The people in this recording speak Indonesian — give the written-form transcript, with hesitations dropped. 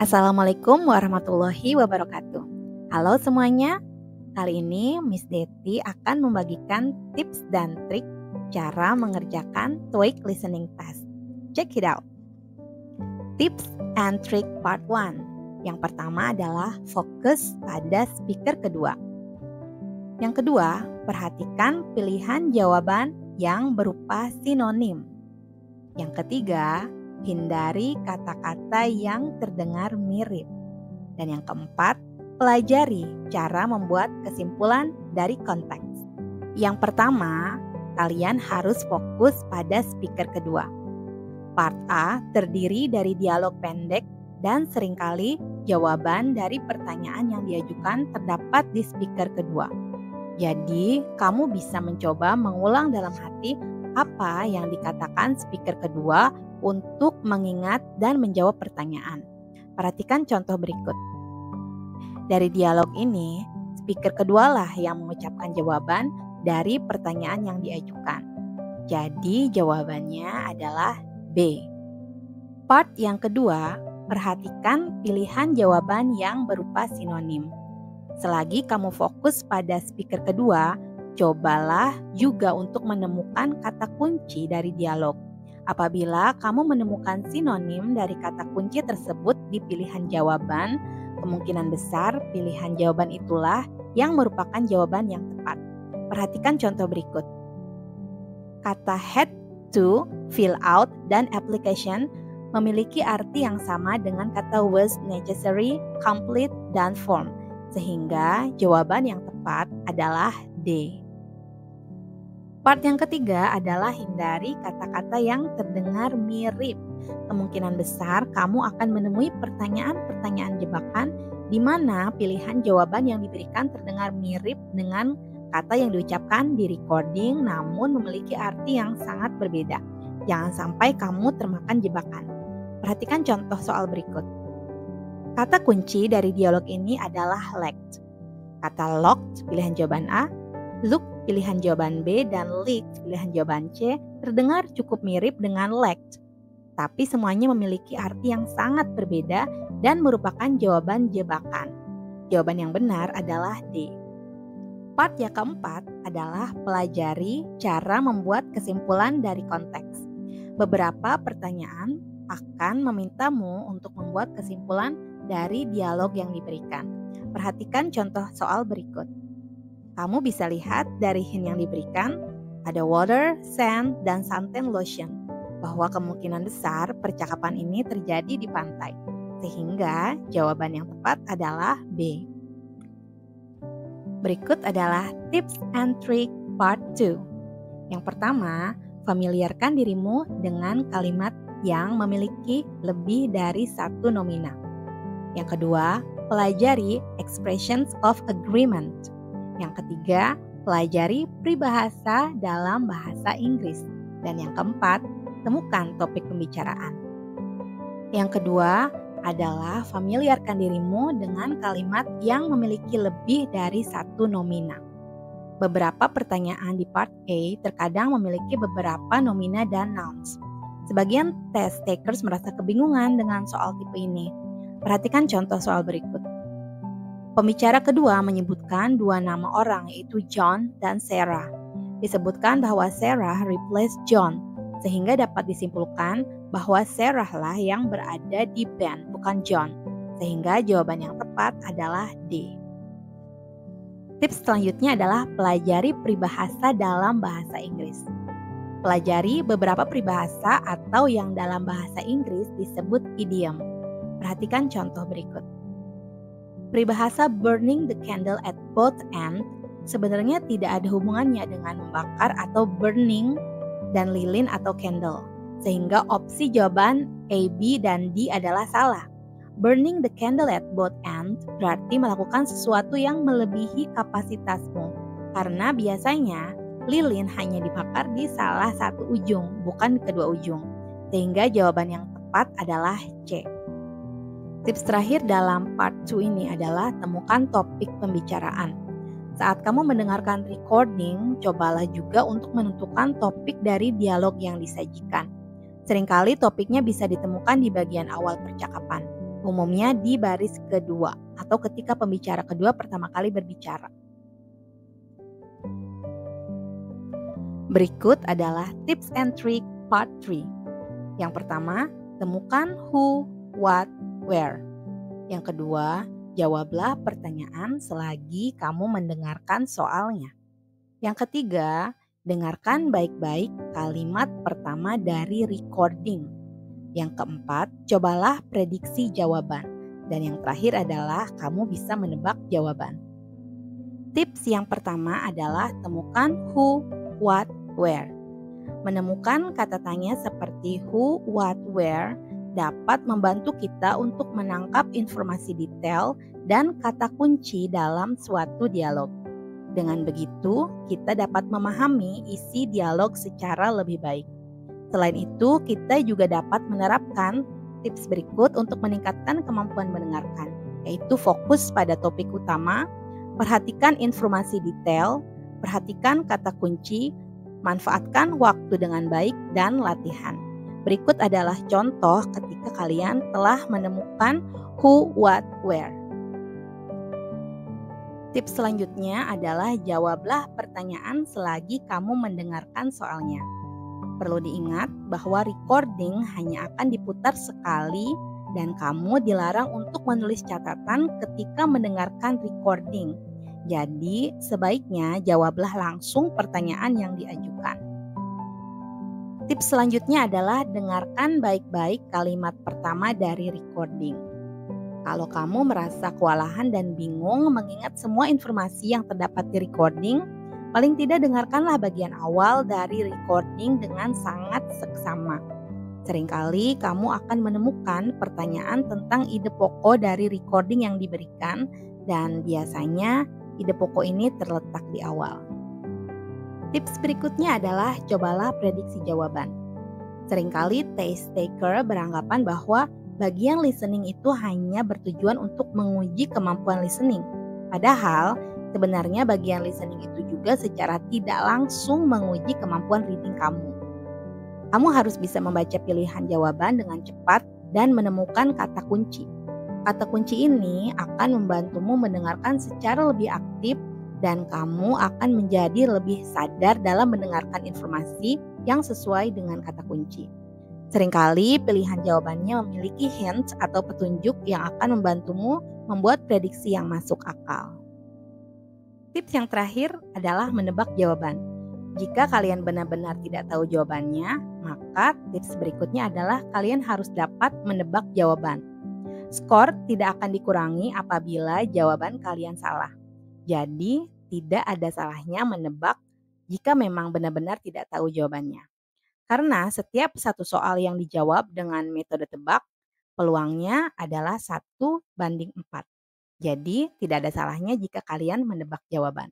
Assalamualaikum warahmatullahi wabarakatuh. Halo semuanya, kali ini Miss Deti akan membagikan tips dan trik cara mengerjakan TOEIC listening test. Check it out. Tips and trick part 1. Yang pertama adalah fokus pada speaker kedua. Yang kedua, perhatikan pilihan jawaban yang berupa sinonim. Yang ketiga, hindari kata-kata yang terdengar mirip. Dan yang keempat, pelajari cara membuat kesimpulan dari konteks. Yang pertama, kalian harus fokus pada speaker kedua. Part A terdiri dari dialog pendek dan seringkali jawaban dari pertanyaan yang diajukan terdapat di speaker kedua. Jadi, kamu bisa mencoba mengulang dalam hati apa yang dikatakan speaker kedua untuk mengingat dan menjawab pertanyaan. Perhatikan contoh berikut. Dari dialog ini, speaker kedualah yang mengucapkan jawaban dari pertanyaan yang diajukan. Jadi jawabannya adalah B. Part yang kedua, perhatikan pilihan jawaban yang berupa sinonim. Selagi kamu fokus pada speaker kedua, cobalah juga untuk menemukan kata kunci dari dialog. Apabila kamu menemukan sinonim dari kata kunci tersebut di pilihan jawaban, kemungkinan besar pilihan jawaban itulah yang merupakan jawaban yang tepat. Perhatikan contoh berikut. Kata had to, fill out, dan application memiliki arti yang sama dengan kata was necessary, complete, dan form. Sehingga jawaban yang tepat adalah D. Part yang ketiga adalah hindari kata-kata yang terdengar mirip. Kemungkinan besar kamu akan menemui pertanyaan-pertanyaan jebakan di mana pilihan jawaban yang diberikan terdengar mirip dengan kata yang diucapkan di recording namun memiliki arti yang sangat berbeda. Jangan sampai kamu termakan jebakan. Perhatikan contoh soal berikut. Kata kunci dari dialog ini adalah lacked. Kata locked pilihan jawaban A, look pilihan jawaban B, dan leaked pilihan jawaban C terdengar cukup mirip dengan lacked. Tapi semuanya memiliki arti yang sangat berbeda dan merupakan jawaban jebakan. Jawaban yang benar adalah D. Part yang keempat adalah pelajari cara membuat kesimpulan dari konteks. Beberapa pertanyaan akan memintamu untuk membuat kesimpulan dari dialog yang diberikan. Perhatikan contoh soal berikut. Kamu bisa lihat dari hint yang diberikan, ada water, sand, dan suntan lotion, bahwa kemungkinan besar percakapan ini terjadi di pantai. Sehingga jawaban yang tepat adalah B. Berikut adalah tips and trick part 2. Yang pertama, familiarkan dirimu dengan kalimat yang memiliki lebih dari satu nomina. Yang kedua, pelajari expressions of agreement. Yang ketiga, pelajari peribahasa dalam bahasa Inggris. Dan yang keempat, temukan topik pembicaraan. Yang kedua adalah familiarkan dirimu dengan kalimat yang memiliki lebih dari satu nomina. Beberapa pertanyaan di part A terkadang memiliki beberapa nomina dan nouns. Sebagian test takers merasa kebingungan dengan soal tipe ini. Perhatikan contoh soal berikut. Pembicara kedua menyebutkan dua nama orang yaitu John dan Sarah. Disebutkan bahwa Sarah replace John, sehingga dapat disimpulkan bahwa Sarah lah yang berada di band, bukan John. Sehingga jawaban yang tepat adalah D. Tips selanjutnya adalah pelajari peribahasa dalam bahasa Inggris. Pelajari beberapa peribahasa atau yang dalam bahasa Inggris disebut idiom. Perhatikan contoh berikut. Peribahasa burning the candle at both ends sebenarnya tidak ada hubungannya dengan membakar atau burning dan lilin atau candle. Sehingga opsi jawaban A, B, dan D adalah salah. Burning the candle at both ends berarti melakukan sesuatu yang melebihi kapasitasmu. Karena biasanya lilin hanya dibakar di salah satu ujung, bukan kedua ujung. Sehingga jawaban yang tepat adalah C. Tips terakhir dalam part 2 ini adalah temukan topik pembicaraan. Saat kamu mendengarkan recording, cobalah juga untuk menentukan topik dari dialog yang disajikan. Seringkali topiknya bisa ditemukan di bagian awal percakapan. umumnya di baris kedua atau ketika pembicara kedua pertama kali berbicara. Berikut adalah tips and trick part 3. Yang pertama, temukan who, what, where. Yang kedua, jawablah pertanyaan selagi kamu mendengarkan soalnya. Yang ketiga, dengarkan baik-baik kalimat pertama dari recording. Yang keempat, cobalah prediksi jawaban. Dan yang terakhir adalah kamu bisa menebak jawaban. Tips yang pertama adalah temukan who, what, where. Menemukan kata tanya seperti who, what, where dapat membantu kita untuk menangkap informasi detail dan kata kunci dalam suatu dialog. Dengan begitu, kita dapat memahami isi dialog secara lebih baik. Selain itu, kita juga dapat menerapkan tips berikut untuk meningkatkan kemampuan mendengarkan, yaitu fokus pada topik utama, perhatikan informasi detail, perhatikan kata kunci, manfaatkan waktu dengan baik, dan latihan. Berikut adalah contoh ketika kalian telah menemukan who, what, where. Tips selanjutnya adalah jawablah pertanyaan selagi kamu mendengarkan soalnya. Perlu diingat bahwa recording hanya akan diputar sekali dan kamu dilarang untuk menulis catatan ketika mendengarkan recording. Jadi, sebaiknya jawablah langsung pertanyaan yang diajukan. Tips selanjutnya adalah dengarkan baik-baik kalimat pertama dari recording. Kalau kamu merasa kewalahan dan bingung mengingat semua informasi yang terdapat di recording, paling tidak dengarkanlah bagian awal dari recording dengan sangat seksama. Seringkali kamu akan menemukan pertanyaan tentang ide pokok dari recording yang diberikan dan biasanya ide pokok ini terletak di awal. Tips berikutnya adalah cobalah prediksi jawaban. Seringkali test taker beranggapan bahwa bagian listening itu hanya bertujuan untuk menguji kemampuan listening. Padahal sebenarnya bagian listening itu juga secara tidak langsung menguji kemampuan reading kamu. Kamu harus bisa membaca pilihan jawaban dengan cepat dan menemukan kata kunci. Kata kunci ini akan membantumu mendengarkan secara lebih aktif dan kamu akan menjadi lebih sadar dalam mendengarkan informasi yang sesuai dengan kata kunci. Seringkali pilihan jawabannya memiliki hint atau petunjuk yang akan membantumu membuat prediksi yang masuk akal. Tips yang terakhir adalah menebak jawaban. Jika kalian benar-benar tidak tahu jawabannya, maka tips berikutnya adalah kalian harus dapat menebak jawaban. Skor tidak akan dikurangi apabila jawaban kalian salah. Jadi, tidak ada salahnya menebak jika memang benar-benar tidak tahu jawabannya. Karena setiap satu soal yang dijawab dengan metode tebak, peluangnya adalah 1:4. Jadi, tidak ada salahnya jika kalian menebak jawaban.